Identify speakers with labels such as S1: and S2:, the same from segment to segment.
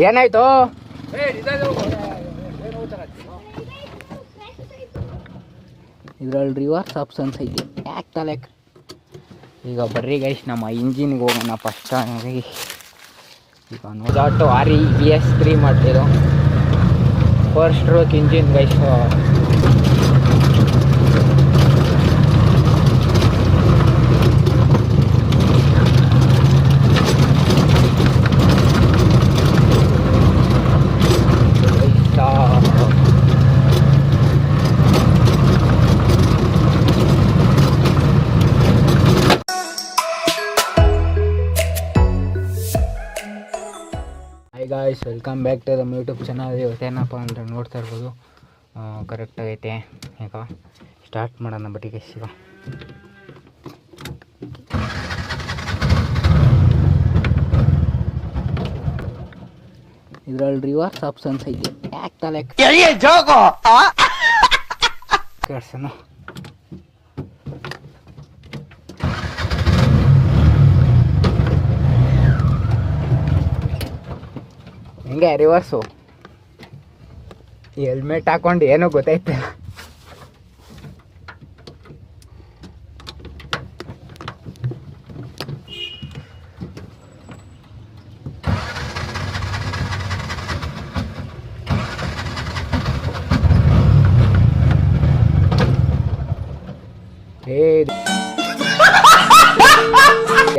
S1: ಏನಾಯ್ತು? ಇದ್ರಲ್ಲಿ reverse options ಐತಿ. ಯಾಕೆ ತಲೆ ಈಗ ಬರ್ರಿ ಗೈಸ್ ನಮ್ಮ ಇಂಜಿನ್ಗೆ ಹೋಗೋಣ ಫಸ್ಟ್. ಈಗ ನೋಡಾಟು ಆರಿ BS3 ಮಾಡ್ತಿದ್ದು 4 stroke engine guys. Guys welcome back to ನಮ್ಮ ಯೂಟ್ಯೂಬ್ ಚಾನಲ್. ಇವತ್ತೇನಪ್ಪ ಅಂದರೆ ನೋಡ್ತಾ ಇರ್ಬೋದು ಕರೆಕ್ಟಾಗೈತೆ. ಈಗ ಸ್ಟಾರ್ಟ್ ಮಾಡೋಣ ಬಟ್ ಈಗ ಇದ್ರಲ್ಲಿ ರಿವರ್ಸ್ ಆಪ್ಷನ್ಸ್ ಐತಿ. ಯಾಕೆ ತಲೆ ಕೆಡ್ಸೋಣ. ಹಿಂಗೆ ರಿವರ್ಸು ಹೆಲ್ಮೆಟ್ ಹಾಕೊಂಡು ಏನೋ ಗೊತ್ತಾಯ್ತು.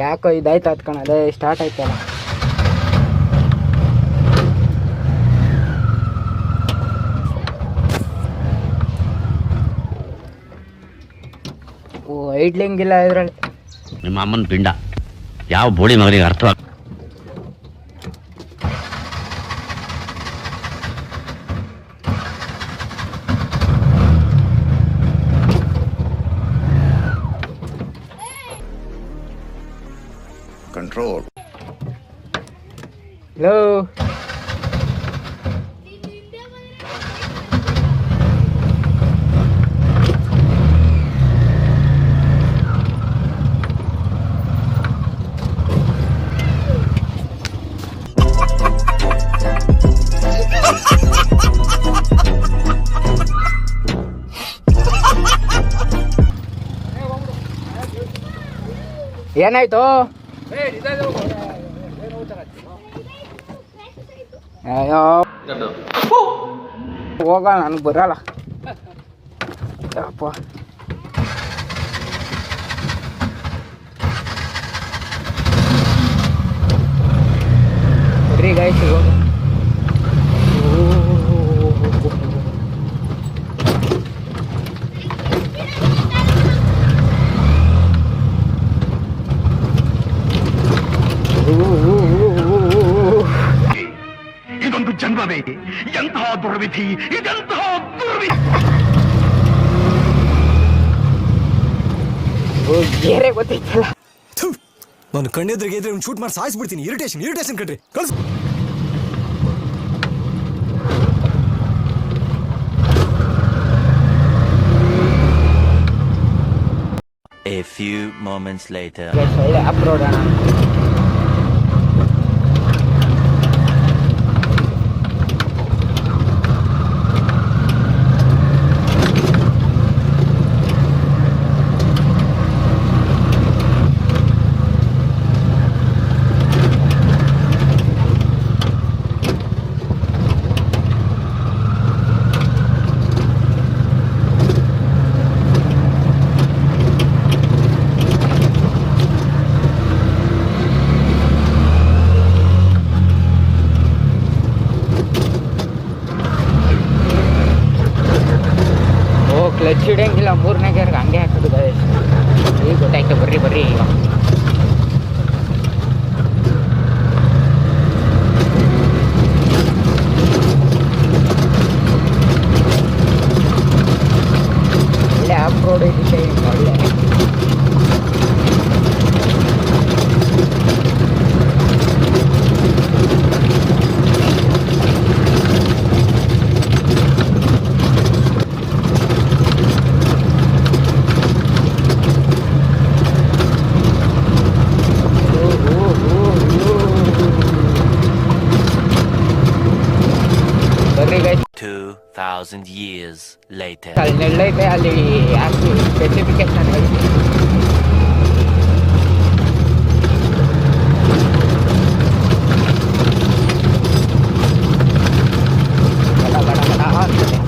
S1: ಯಾಕೋ ಇದಾಯ್ತು ಹತ್ಕೊಂಡು ಅದೇ ಸ್ಟಾರ್ಟ್ ಆಯ್ತಲ್ಲ. ಐಡ್ಲಿಂಗಿಲ್ಲ ಇದ್ರಲ್ಲಿ.
S2: ನಿಮ್ಮ ಅಮ್ಮನ ಪಿಂಡ ಯಾವ ಬೋಳಿ ಮಗನಿಗೆ ಅರ್ಥ.
S3: ಕಂಟ್ರೋಲ್.
S1: ಹಲೋ ಏನಾಯ್ತು? ಅಯ್ಯೋ ಹೋಗ ನನಗೆ ಬರಲ್ಲ ಅಪ್ಪ. ಬರ್ರಿ ಗಾಯ್ಸ್ ಹೋಗ.
S2: ಇದೊಂದು ಜನ್ಮವೇ, ಎಂತಹ ದುರ್ವಿಧಿ, ಇದೆಂತಹ ದುರ್ವಿಧಿ.
S1: ಬೇರೆ ಗೊತ್ತಿತ್ತಲ್ಲ.
S4: ನಾನು ಕಣ್ಣೆದ್ರಿಗೆ ಇದ್ರೆ ಶೂಟ್ ಮಾಡಿ ಸಾಯಿಸ್ಬಿಡ್ತೀನಿ. ಇರಿಟೇಷನ್ ಕಣ್ರಿ ಕಳ್ಸು.
S5: A few moments later.
S1: ಒಳ್ಳೆ ಅಪ್ರೋಡ್ ಅಣ್ಣ. ಕ್ಲಚ್ ಹಿಡಿಯಂಗಿಲ್ಲ. 3ನೇ ಗೇರ್ಗೆ ಹಂಗೆ ಹಾಕೋದು ಈಗ ಗೊತ್ತಾಯ್ತು. ಬರ್ರಿ ಈಗ ಒಳ್ಳೆ ಆಫ್ ರೋಡ್ ಐತಿ. ಒಳ್ಳೆ
S5: 2,000 years later.
S1: ಅಲ್ಲಿ ನೆಳ್ಳೈತೆ, ಅಲ್ಲಿ ಹಾಕಿ ಸ್ಪೆಸಿಫಿಕೇಶನ್ ಐತಿ. ಗಡ ಗಡ ಗಡ ಅಂತದೆ.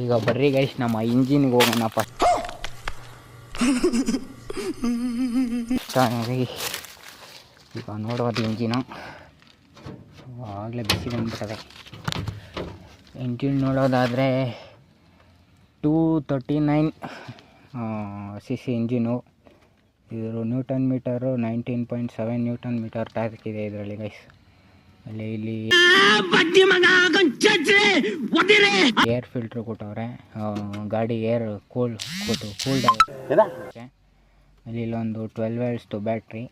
S1: ಈಗ ಬರ್ರಿ ಗೈಸ್ ನಮ್ಮ ಇಂಜಿನ್ಗೆ ಹೋಗೋಣ ಫಸ್ಟ್. ಈಗ ನೋಡೋದು ಇಂಜಿನು ಆಗಲೇ ಬಿಸಿ ಬಂದ್ಬಿಟ್ಟದೆ. ಇಂಜಿನ್ ನೋಡೋದಾದರೆ 239 cc ಇಂಜಿನು. ಇದು newton metre 19.7 newton metre torque ಇದೆ ಇದರಲ್ಲಿ ಗೈಸ್. ಅಲ್ಲಿ ಇಲ್ಲಿ ಏರ್ ಫಿಲ್ಟ್ರ್ ಕೊಟ್ಟವ್ರೆ, ಗಾಡಿ ಏರ್ ಕೂಲ್ಡ್ ಅಲ್ಲಿ ಇಲ್ಲೊಂದು 12 volts ಬ್ಯಾಟ್ರಿ.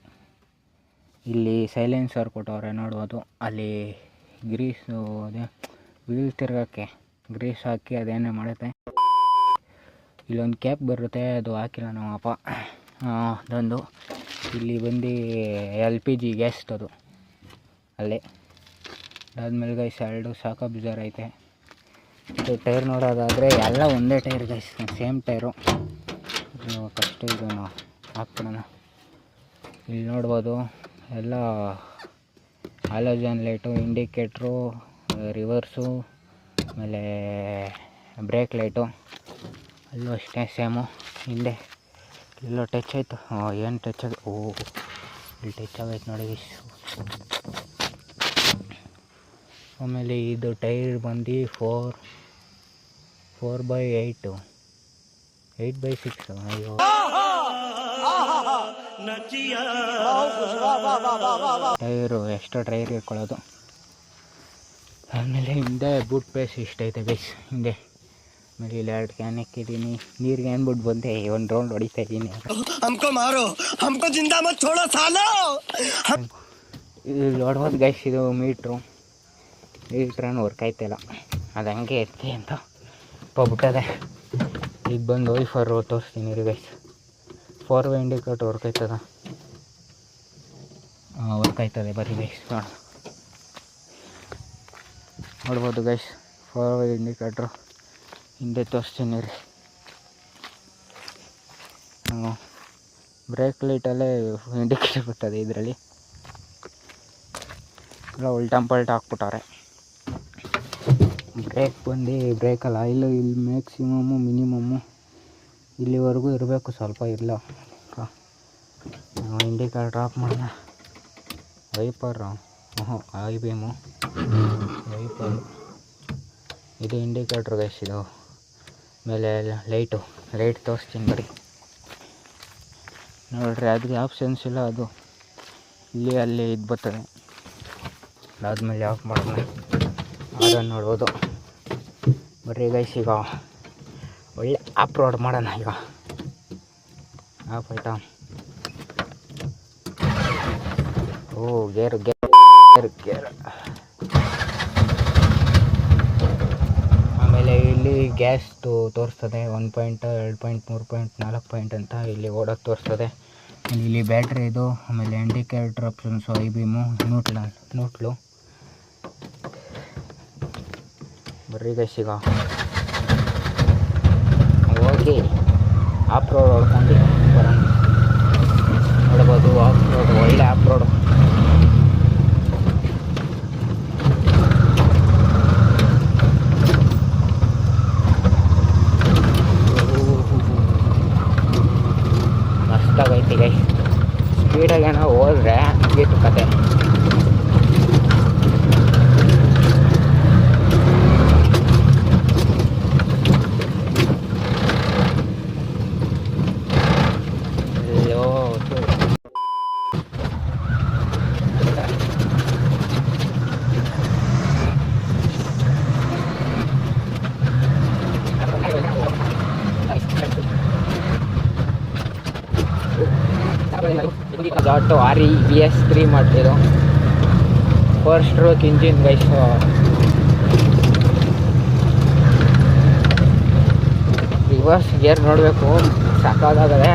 S1: ಇಲ್ಲಿ ಸೈಲೆನ್ಸರ್ ಕೊಟ್ಟವ್ರೆ ನೋಡ್ಬೋದು. ಅಲ್ಲಿ ಗ್ರೀಸು ಅದೇ ವೀಲ್ ತಿರ್ಗೋಕ್ಕೆ ಗ್ರೀಸ್ ಹಾಕಿ ಅದೇನೇ ಮಾಡುತ್ತೆ. ಇಲ್ಲೊಂದು ಕ್ಯಾಪ್ ಬರುತ್ತೆ, ಅದು ಹಾಕಿಲ್ಲ ನಮ್ಮಪ್ಪ. ಅದೊಂದು ಇಲ್ಲಿ ಬಂದು LPG ಗ್ಯಾಸ್ ಅದು ಅಲ್ಲೇ. ಅದಾದ್ಮೇಲೆ ಗೈಸ್ 2 ಸಾಕ ಬಿಜಾರ್ ಐತೆ. ಇದು ಟೈರ್ ನೋಡೋದಾದರೆ ಎಲ್ಲ ಒಂದೇ tyre guys, same tyre. First ಇದನ್ನು ಹಾಕ್ಬಿಡೋಣ. ಇಲ್ಲಿ ನೋಡ್ಬೋದು ಎಲ್ಲ ಹಾಲೋಜನ್ ಲೈಟು, ಇಂಡಿಕೇಟ್ರು, ರಿವರ್ಸು, ಆಮೇಲೆ ಬ್ರೇಕ್ ಲೈಟು ಅಲ್ಲೂ ಅಷ್ಟೇ ಸೇಮು. ಹಿಂದೆ ಎಲ್ಲೋ ಟಚ್ ಆಯಿತು, ಏನು ಟಚ್ ಆಗಿ ಇಲ್ಲಿ ಟಚ್ ಆಗೈತೆ ನೋಡಿ. ಆಮೇಲೆ ಇದು ಟೈರ್ ಬಂದು 4/8 8/6. ಅಯ್ಯೋ ಟೈರು ಎಕ್ಸ್ಟ್ರಾ ಟೈರ್ ಇಟ್ಕೊಳ್ಳೋದು. ಆಮೇಲೆ ಹಿಂದೆ ಬೂಟ್ ಪೇಸ್ ಇಷ್ಟೈತೆ ಗೈಸ್ ಹಿಂದೆ. ಆಮೇಲೆ ಇಲ್ಲಿ 2 ಕ್ಯಾನ್ ಹಾಕಿದ್ದೀನಿ, ನೀರಿಗೆ ಅಂದ್ಬಿಟ್ಟು ಬಂದೆ, ಒಂದು ರೌಂಡ್ ಹೊಡಿತಾ ಇದ್ದೀನಿ. ಇಲ್ಲಿ ನೋಡ್ಬೋದು ಗೈಸ್, ಇದು ಮೀಟ್ರನ್ನು ವರ್ಕ್ ಆಯ್ತಿಲ್ಲ, ಅದು ಹಂಗೆ ಇರ್ತಿ ಅಂತ ಹೋಗ್ಬಿಟ್ಟದೆ. ಈಗ ಬಂದು ವೈಫರು ತೋರಿಸ್ತೀನಿ ರೀ ಗೈಸ್. 4-way ಇಂಡಿಕೇಟರ್ ವರ್ಕ್ ಆಯ್ತದೆ ಬರೀ ಗೈಸ್. ನೋಡ್ಬೋದು ಗೈಸ್ 4-way ಇಂಡಿಕೇಟ್ರು ಹಿಂದೆ ತೋರಿಸ್ತೀನಿ ರೀ. ಬ್ರೇಕ್ ಲೈಟಲ್ಲೇ ಇಂಡಿಕೇಟರ್ ಬರ್ತದೆ ಇದರಲ್ಲಿ. ಎಲ್ಲ ಉಲ್ಟಂಪಲ್ಟ ಹಾಕ್ಬಿಟ್ಟವ್ರೆ. ಬ್ರೇಕ್ ಬಂದು ಬ್ರೇಕಲ್ಲಿ ಆಯಿಲು ಇಲ್ಲಿ ಮ್ಯಾಕ್ಸಿಮಮ್ಮು ಮಿನಿಮಮ್ಮು ಇಲ್ಲಿವರೆಗೂ ಇರಬೇಕು, ಸ್ವಲ್ಪ ಇಲ್ಲ. ಇಂಡಿಕೇಟರ್ ಆಫ್ ಮಾಡೋಣ. ವೈಪರು ಐ ಬೀಮು ವೈಪರು, ಇದು ಇಂಡಿಕೇಟ್ರ್ ಗೈಸ್. ಇದು ಆಮೇಲೆ ಲೈಟ್ ತೋರಿಸ್ತೀನಿ ಬರೀ ನೋಡಿರಿ. ಅದಕ್ಕೆ ಆಪ್ಷನ್ಸ್ ಇಲ್ಲ, ಅದು ಇಲ್ಲಿ ಅಲ್ಲಿ ಇದು ಬರ್ತದೆ. ಅದಾದಮೇಲೆ ಆಫ್ ಮಾಡೋಣ. ಅದನ್ನು ನೋಡ್ಬೋದು ಬರ್ರಿ ಗೈಸ್. ಈಗ ಒಳ್ಳೆ ಆಫ್ ರೋಡ್ ಮಾಡೋಣ. ಈಗ ಆಫ್ ಆಯ್ತಾ? ಗೇರ್ ಆಮೇಲೆ ಇಲ್ಲಿ ಗ್ಯಾಸ್ದು ತೋರಿಸ್ತದೆ 1 ಪಾಯಿಂಟ್, 2 ಪಾಯಿಂಟ್, 3 ಪಾಯಿಂಟ್, 4 ಪಾಯಿಂಟ್ ಅಂತ ಇಲ್ಲಿ ಓಡೋದು ತೋರಿಸ್ತದೆ. ಇಲ್ಲಿ ಬ್ಯಾಟ್ರಿ ಇದು, ಆಮೇಲೆ indicator options, high beam, neutral. ಬರ್ರಿ ಗೈಸ್ ಈಗ ಹೋಗಿ ಆಫ್ ರೋಡ್ ಹೊಡ್ಕೊಂಡು ಬರೋಣ. ನೋಡ್ಬೋದು ಆಫ್ ರೋಡ್, ಒಳ್ಳೆ ಆಫ್ ರೋಡು. ಮಸ್ತಾಗೈತಿ ಗೈಸ್. ಸ್ಪೀಡಾಗೇನೋ ಹೋದ್ರೆ ಗೀಟು ಕತೆ. ಆಟೋ RE VS3 ಮಾಡ್ತಿದ್ದು 4 stroke engine guys. Reverse gear ನೋಡಬೇಕು, ಸಾಕಾಗದೆ.